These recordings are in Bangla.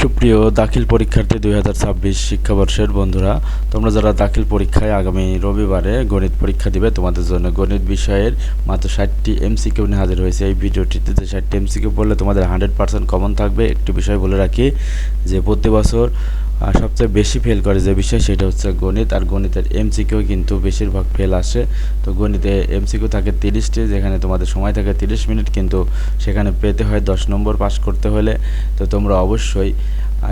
সুপ্রিয় দাখিল পরীক্ষার্থী 2026 শিক্ষাবর্ষের বন্ধুরা, তোমরা যারা দাখিল পরীক্ষায় আগামী রবিবারে গণিত পরীক্ষা দিবে, তোমাদের জন্য গণিত বিষয়ের মাত্র 60টি এমসিকিউ নিয়ে হাজির হয়েছে। এই ভিডিওটিতে 60টি এমসিকিউ পড়লে তোমাদের 100% কমন থাকবে। একটি বিষয় বলে রাখি যে প্রতি বছর সবচেয়ে বেশি ফেল করে যে বিষয় সেটা হচ্ছে গণিত, আর গণিতের এমসিকিউ কিন্তু বেশিরভাগ ফেল আসে। তো গণিতে এমসিকিউ থাকে 30টি, যেখানে তোমাদের সময় থাকে 30 মিনিট, কিন্তু সেখানে পেতে হয় 10 নম্বর পাস করতে হলে। তো তোমরা অবশ্যই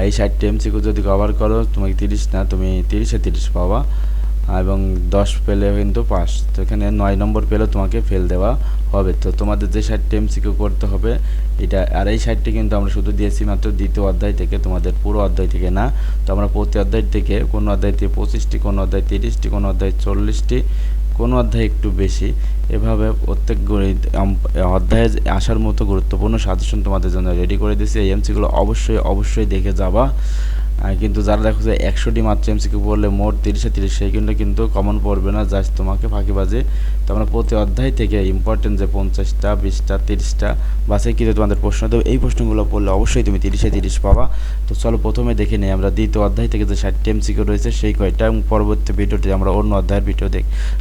এই 60টি এমসিকিউ যদি কভার করো, তোমাকে 30 না, তুমি 30-এ 30 পাবা, এবং 10 পেলে কিন্তু পাস। তো এখানে 9 নম্বর পেলেও তোমাকে ফেল দেওয়া হবে। তো তোমাদের যে 60টি এমসিকিউ করতে হবে এটা, আর এই 60টি কিন্তু আমরা শুধু দিয়েছি মাত্র দ্বিতীয় অধ্যায় থেকে, তোমাদের পুরো অধ্যায় থেকে না। তো আমরা প্রতি অধ্যায় থেকে, কোনো অধ্যায় থেকে 25টি, কোনো অধ্যায় 30টি, কোনো অধ্যায় 40টি, কোনো অধ্যায় একটু বেশি, এভাবে প্রত্যেক অধ্যায়ে আসার মতো গুরুত্বপূর্ণ সাজেশন তোমাদের জন্য রেডি করে দিয়েছি। এই এমসিকিউগুলো অবশ্যই দেখে যাবা। কিন্তু যারা দেখো যে 100টি মাত্র এমসিকিউ পড়লে মোট 30-এ 30, সেইগুলো কিন্তু কমন পড়বে না, জাস্ট তোমাকে ফাঁকিবাজি। তো আমরা প্রতি অধ্যায় থেকে ইম্পর্টেন্ট যে 50টা, 20টা, 30টা বাছাই করে তোমাদের প্রশ্ন দেবো। এই প্রশ্নগুলো পড়লে অবশ্যই তুমি 30-এ 30 পাবা। তো চলো প্রথমে দেখে নিই আমরা দ্বিতীয় অধ্যায় থেকে যে 60টি এমসিকিউ রয়েছে সেই কয়টা, এবং পরবর্তী ভিডিওতে আমরা অন্য অধ্যায়ের ভিডিও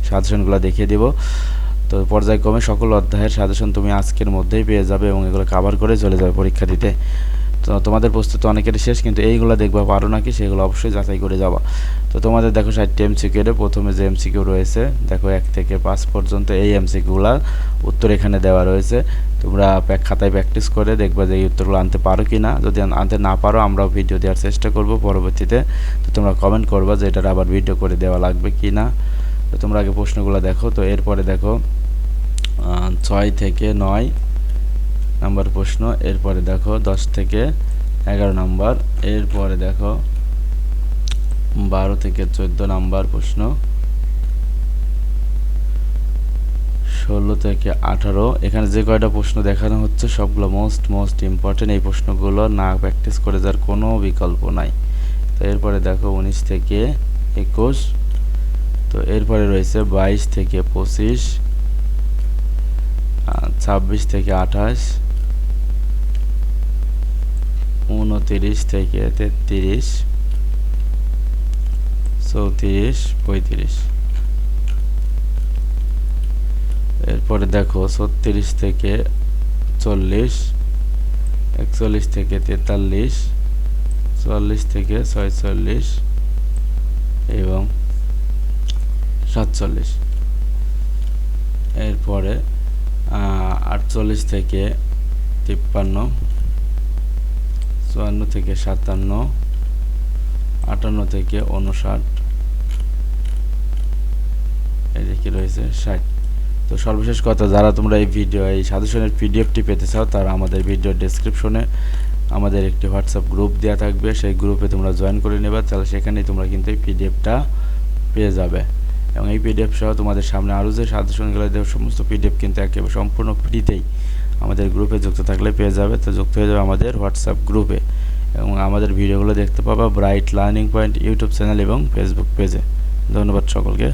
সাজেশনগুলো দেখিয়ে দেবো। তো পর্যায়ক্রমে সকল অধ্যায়ের সাজেশন তুমি আজকের মধ্যেই পেয়ে যাবে, এবং এগুলো কভার করে চলে যাবে পরীক্ষা দিতে। তো তোমাদের প্রস্তুতি অনেকেরই শেষ, কিন্তু এইগুলো দেখবা পারো নাকি সেগুলো অবশ্যই যাচাই করে যাবা। তো তোমাদের দেখো 60টি এমসিকিউ এর প্রথমে যে এমসিকিউ রয়েছে, দেখো 1 থেকে 5 পর্যন্ত এই এমসিকিউগুলোর উত্তর এখানে দেওয়া রয়েছে। তোমরা খাতায় প্র্যাকটিস করে দেখবা যে এই উত্তরগুলো আনতে পারো কি না। যদি আনতে না পারো, আমরাও ভিডিও দেওয়ার চেষ্টা করব পরবর্তীতে। তো তোমরা কমেন্ট করবা যে এটার আবার ভিডিও করে দেওয়া লাগবে কি না। তো তোমরা আগে প্রশ্নগুলো দেখো। তো এরপরে দেখো 6 থেকে 9 নাম্বার প্রশ্ন, এরপরে দেখো 10 থেকে 11 নাম্বার, এরপরে দেখো 12 থেকে 14 নাম্বার প্রশ্ন, 16 থেকে 18। এখানে যে কয়টা প্রশ্ন দেখানো হচ্ছে সবগুলো মোস্ট ইম্পর্টেন্ট। এই প্রশ্নগুলো না প্র্যাকটিস করে যাওয়ার কোনো বিকল্প নাই। তো এরপরে দেখো 19 থেকে 21। তো এরপরে রয়েছে 22 থেকে 25, 26 থেকে 28, 29 থেকে 33, 34, 35। এরপরে দেখো 36 থেকে 40, 41 থেকে 43, 44 থেকে 46 এবং 47। এরপরে 48 থেকে 53, 54 থেকে 57, 58 থেকে 59, এদিকে রয়েছে 60। তো সর্বশেষ কথা, যারা তোমরা এই সাজেশনের পিডিএফটি পেতে চাও, তারা আমাদের ভিডিও ডেসক্রিপশনে আমাদের একটি হোয়াটসঅ্যাপ গ্রুপ দেওয়া থাকবে, সেই গ্রুপে তোমরা জয়েন করে নেবে। তাহলে সেখানেই তোমরা কিন্তু এই পিডিএফটা পেয়ে যাবে, এবং এই পিডিএফ সহ তোমাদের সামনে আরও যে সাজেশনগুলো দেওয়ার সমস্ত পিডিএফ কিন্তু একেবারে সম্পূর্ণ ফ্রিতেই আমাদের গ্রুপে যুক্ত থাকলে পেয়ে যাবে। তো যুক্ত হয়ে যাবে আমাদের হোয়াটসঅ্যাপ গ্রুপে, এবং আমাদের ভিডিওগুলো দেখতে পাবা bright learning point YouTube channel এবং ফেসবুক পেজে। ধন্যবাদ সকলকে।